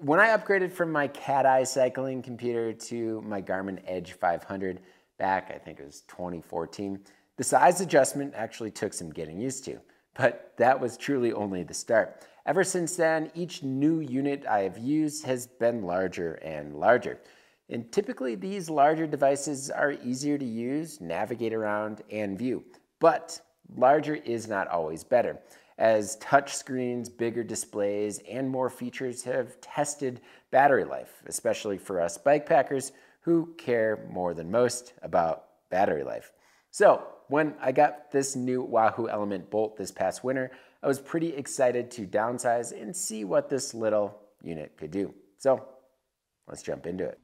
When I upgraded from my cat-eye cycling computer to my Garmin Edge 500 back, I think it was 2014, the size adjustment actually took some getting used to, but that was truly only the start. Ever since then, each new unit I have used has been larger and larger. And typically these larger devices are easier to use, navigate around, and view. But larger is not always better, as touch screens, bigger displays, and more features have tested battery life, especially for us bike packers who care more than most about battery life. So when I got this new Wahoo ELEMNT Bolt this past winter, I was pretty excited to downsize and see what this little unit could do. So let's jump into it.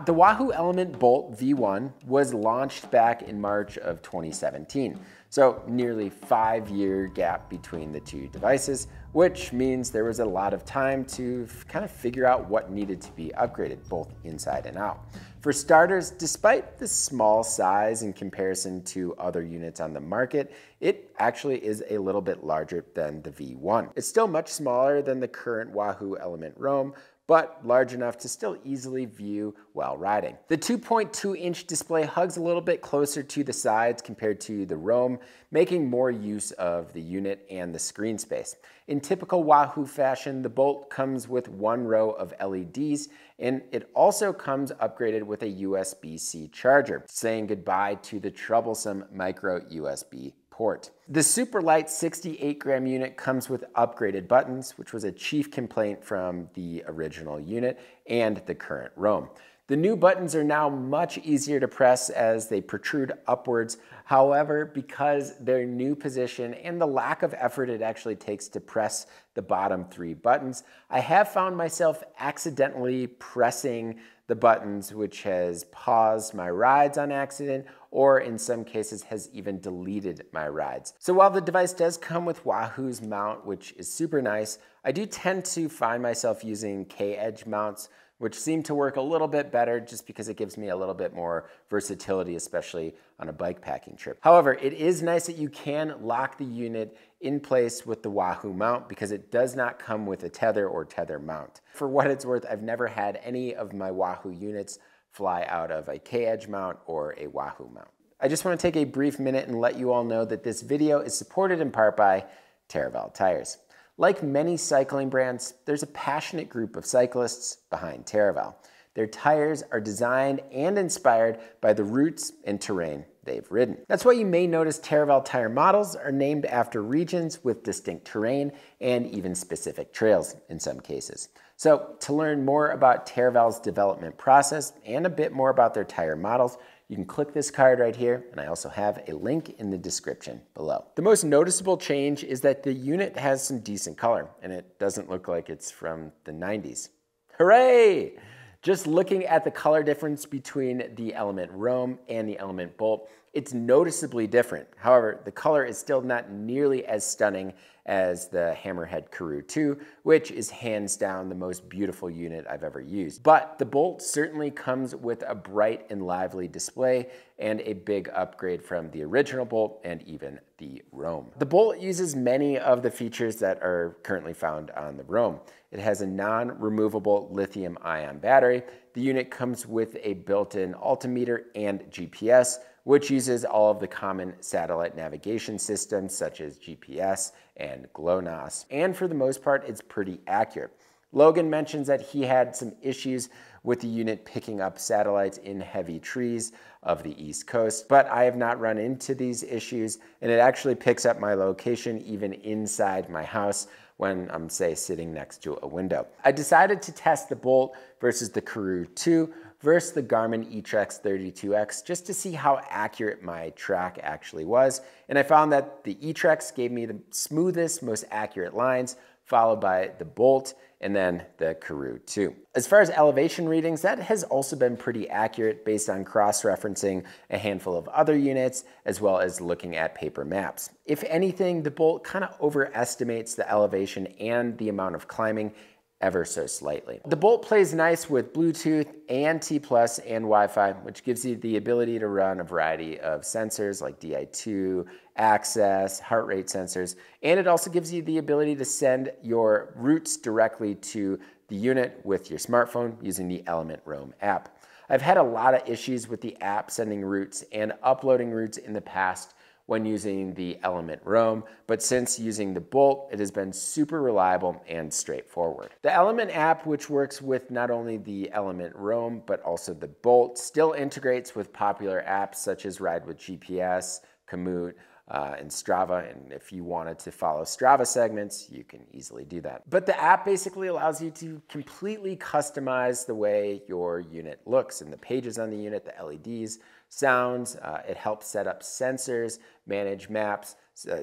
The Wahoo ELEMNT Bolt V2 was launched back in March of 2017, so nearly 5-year gap between the two devices, which means there was a lot of time to kind of figure out what needed to be upgraded, both inside and out. For starters, despite the small size in comparison to other units on the market, it actually is a little bit larger than the V2. It's still much smaller than the current Wahoo ELEMNT Roam, but large enough to still easily view while riding. The 2.2-inch display hugs a little bit closer to the sides compared to the Roam, making more use of the unit and the screen space. In typical Wahoo fashion, the Bolt comes with one row of LEDs, and it also comes upgraded with a USB-C charger, saying goodbye to the troublesome micro USB port. The super light 68-gram unit comes with upgraded buttons, which was a chief complaint from the original unit and the current Roam. The new buttons are now much easier to press as they protrude upwards. However, because their new position and the lack of effort it actually takes to press the bottom 3 buttons, I have found myself accidentally pressing the buttons, which has paused my rides on accident, or in some cases has even deleted my rides. So while the device does come with Wahoo's mount, which is super nice, I do tend to find myself using K-edge mounts, which seem to work a little bit better just because it gives me a little bit more versatility, especially on a bike packing trip. However, it is nice that you can lock the unit in place with the Wahoo mount because it does not come with a tether or tether mount. For what it's worth, I've never had any of my Wahoo units fly out of a K-edge mount or a Wahoo mount. I just want to take a brief minute and let you all know that this video is supported in part by Terravel tires. Like many cycling brands, there's a passionate group of cyclists behind Terravel. Their tires are designed and inspired by the routes and terrain they've ridden. That's why you may notice Terravel tire models are named after regions with distinct terrain and even specific trails in some cases. So to learn more about Terravel's development process and a bit more about their tire models, you can click this card right here, and I also have a link in the description below. The most noticeable change is that the unit has some decent color, and it doesn't look like it's from the 90s. Hooray! Just looking at the color difference between the ELEMNT Roam and the ELEMNT Bolt, it's noticeably different. However, the color is still not nearly as stunning as the Hammerhead Karoo 2, which is hands down the most beautiful unit I've ever used. But the Bolt certainly comes with a bright and lively display and a big upgrade from the original Bolt and even the Roam. The Bolt uses many of the features that are currently found on the Roam. It has a non-removable lithium-ion battery. The unit comes with a built-in altimeter and GPS, which uses all of the common satellite navigation systems such as GPS and GLONASS. And for the most part, it's pretty accurate. Logan mentions that he had some issues with the unit picking up satellites in heavy trees of the East Coast, but I have not run into these issues, and it actually picks up my location even inside my house when I'm, say, sitting next to a window. I decided to test the Bolt versus the Karoo 2 versus the Garmin eTrex 32X just to see how accurate my track actually was, and I found that the eTrex gave me the smoothest, most accurate lines, followed by the Bolt, and then the Karoo 2. As far as elevation readings, that has also been pretty accurate based on cross-referencing a handful of other units, as well as looking at paper maps. If anything, the Bolt kind of overestimates the elevation and the amount of climbing ever so slightly. The Bolt plays nice with Bluetooth and T+ and Wi-Fi, which gives you the ability to run a variety of sensors like Di2, access, heart rate sensors, and it also gives you the ability to send your routes directly to the unit with your smartphone using the ELEMNT Roam app. I've had a lot of issues with the app sending routes and uploading routes in the past when using the ELEMNT Roam, but since using the Bolt, it has been super reliable and straightforward. The ELEMNT app, which works with not only the ELEMNT Roam, but also the Bolt, still integrates with popular apps such as Ride with GPS, Komoot, and Strava, and if you wanted to follow Strava segments, you can easily do that. But the app basically allows you to completely customize the way your unit looks and the pages on the unit, the LEDs, sounds. It helps set up sensors, manage maps,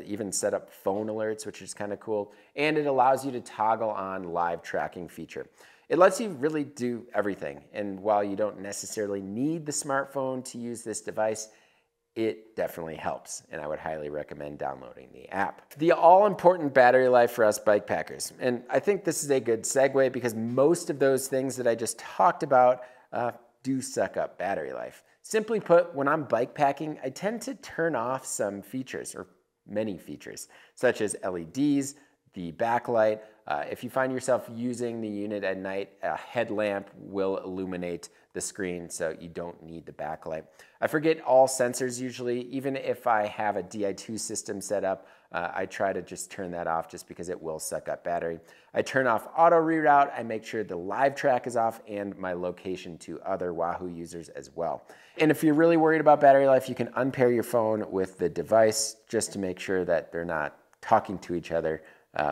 even set up phone alerts, which is kind of cool, and it allows you to toggle on live tracking feature. It lets you really do everything, and while you don't necessarily need the smartphone to use this device, it definitely helps, and I would highly recommend downloading the app. The all-important battery life for us bike packers, and I think this is a good segue because most of those things that I just talked about do suck up battery life. Simply put, when I'm bike packing, I tend to turn off some features, or many features, such as LEDs, the backlight. If you find yourself using the unit at night, a headlamp will illuminate the screen, so you don't need the backlight. I forget all sensors usually. Even if I have a Di2 system set up, I try to just turn that off just because it will suck up battery. I turn off auto reroute. I make sure the live track is off and my location to other Wahoo users as well. And if you're really worried about battery life, you can unpair your phone with the device just to make sure that they're not talking to each other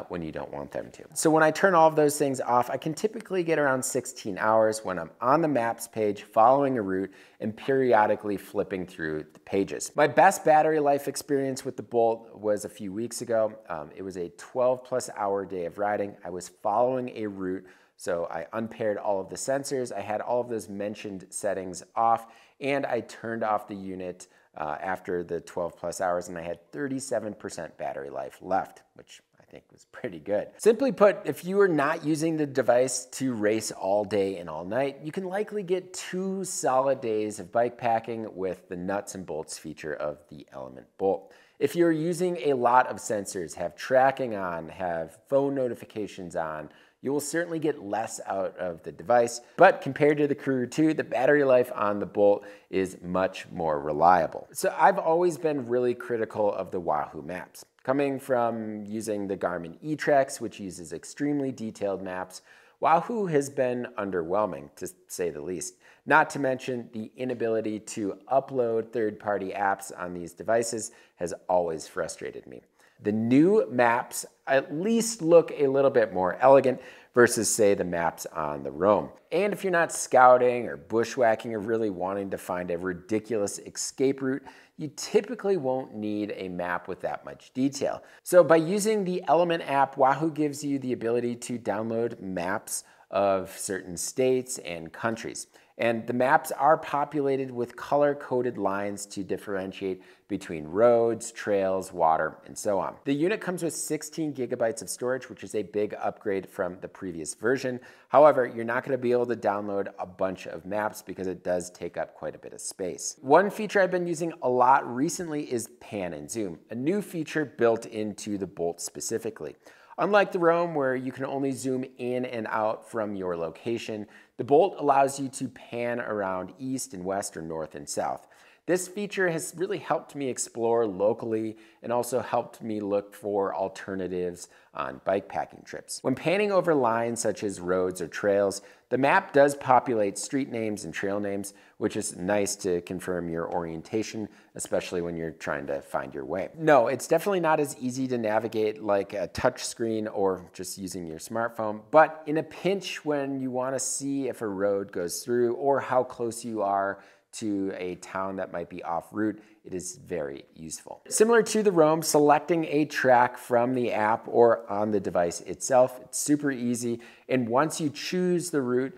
when you don't want them to. So when I turn all of those things off, I can typically get around 16 hours when I'm on the maps page, following a route, and periodically flipping through the pages. My best battery life experience with the Bolt was a few weeks ago. It was a 12+ hour day of riding. I was following a route, so I unpaired all of the sensors. I had all of those mentioned settings off, and I turned off the unit after the 12+ hours, and I had 37% battery life left, which I think was pretty good. Simply put, if you are not using the device to race all day and all night, you can likely get 2 solid days of bike packing with the nuts and bolts feature of the ELEMNT Bolt. If you're using a lot of sensors, have tracking on, have phone notifications on, you will certainly get less out of the device, but compared to the Crew 2, the battery life on the Bolt is much more reliable. So I've always been really critical of the Wahoo maps. Coming from using the Garmin eTrex, which uses extremely detailed maps, Wahoo has been underwhelming, to say the least. Not to mention the inability to upload third-party apps on these devices has always frustrated me. The new maps at least look a little bit more elegant versus, say, the maps on the Roam. And if you're not scouting or bushwhacking or really wanting to find a ridiculous escape route, you typically won't need a map with that much detail. So by using the ELEMNT app, Wahoo gives you the ability to download maps of certain states and countries. And the maps are populated with color-coded lines to differentiate between roads, trails, water, and so on. The unit comes with 16 gigabytes of storage, which is a big upgrade from the previous version. However, you're not going to be able to download a bunch of maps because it does take up quite a bit of space. One feature I've been using a lot recently is pan and zoom, a new feature built into the Bolt specifically. Unlike the Roam, where you can only zoom in and out from your location, the Bolt allows you to pan around east and west or north and south. This feature has really helped me explore locally and also helped me look for alternatives on bikepacking trips. When panning over lines such as roads or trails, the map does populate street names and trail names, which is nice to confirm your orientation, especially when you're trying to find your way. No, it's definitely not as easy to navigate like a touch screen or just using your smartphone, but in a pinch when you want to see if a road goes through or how close you are to a town that might be off route, it is very useful. Similar to the Roam, selecting a track from the app or on the device itself, it's super easy. And once you choose the route,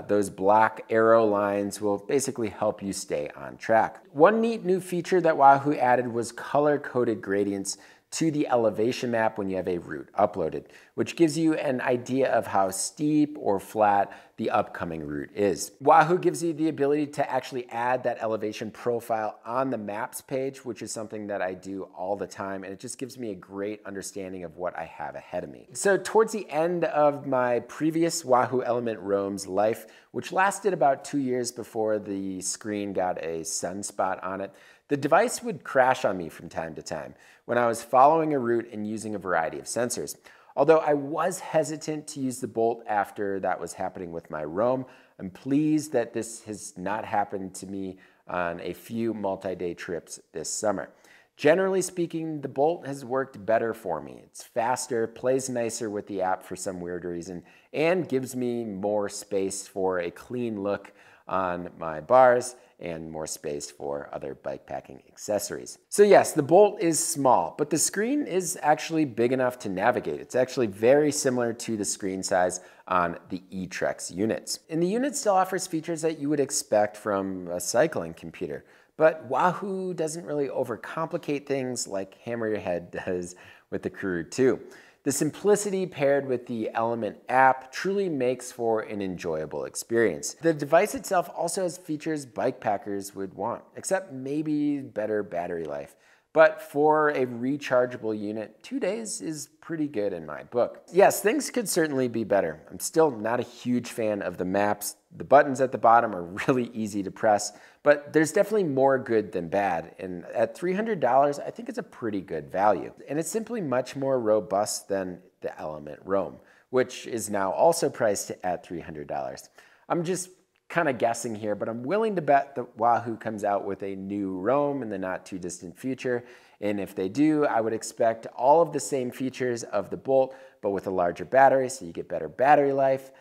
those black arrow lines will basically help you stay on track. One neat new feature that Wahoo added was color-coded gradients to the elevation map when you have a route uploaded, which gives you an idea of how steep or flat the upcoming route is. Wahoo gives you the ability to actually add that elevation profile on the maps page, which is something that I do all the time, and it just gives me a great understanding of what I have ahead of me. So towards the end of my previous Wahoo Element Roam's life, which lasted about 2 years before the screen got a sunspot on it, the device would crash on me from time to time when I was following a route and using a variety of sensors. Although I was hesitant to use the Bolt after that was happening with my Roam, I'm pleased that this has not happened to me on a few multi-day trips this summer. Generally speaking, the Bolt has worked better for me. It's faster, plays nicer with the app for some weird reason, and gives me more space for a clean look on my bars and more space for other bike packing accessories. So yes, the Bolt is small, but the screen is actually big enough to navigate. It's actually very similar to the screen size on the eTrex units. And the unit still offers features that you would expect from a cycling computer, but Wahoo doesn't really overcomplicate things like Hammer Your Head does with the Crew 2. The simplicity paired with the Element app truly makes for an enjoyable experience. The device itself also has features bike packers would want, except maybe better battery life. But for a rechargeable unit, 2 days is pretty good in my book. Yes, things could certainly be better. I'm still not a huge fan of the maps. The buttons at the bottom are really easy to press, but there's definitely more good than bad. And at $300, I think it's a pretty good value. And it's simply much more robust than the Element Roam, which is now also priced at $300. I'm just kind of guessing here, but I'm willing to bet that Wahoo comes out with a new Roam in the not too distant future. And if they do, I would expect all of the same features of the Bolt, but with a larger battery, so you get better battery life.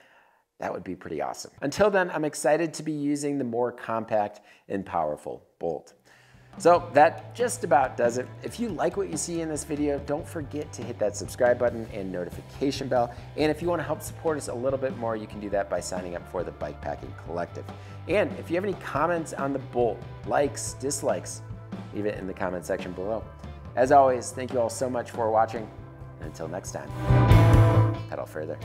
That would be pretty awesome. Until then, I'm excited to be using the more compact and powerful Bolt. So that just about does it. If you like what you see in this video, don't forget to hit that subscribe button and notification bell. And if you want to help support us a little bit more, you can do that by signing up for the Bikepacking Collective. And if you have any comments on the Bolt, likes, dislikes, leave it in the comment section below. As always, thank you all so much for watching. And until next time, pedal further.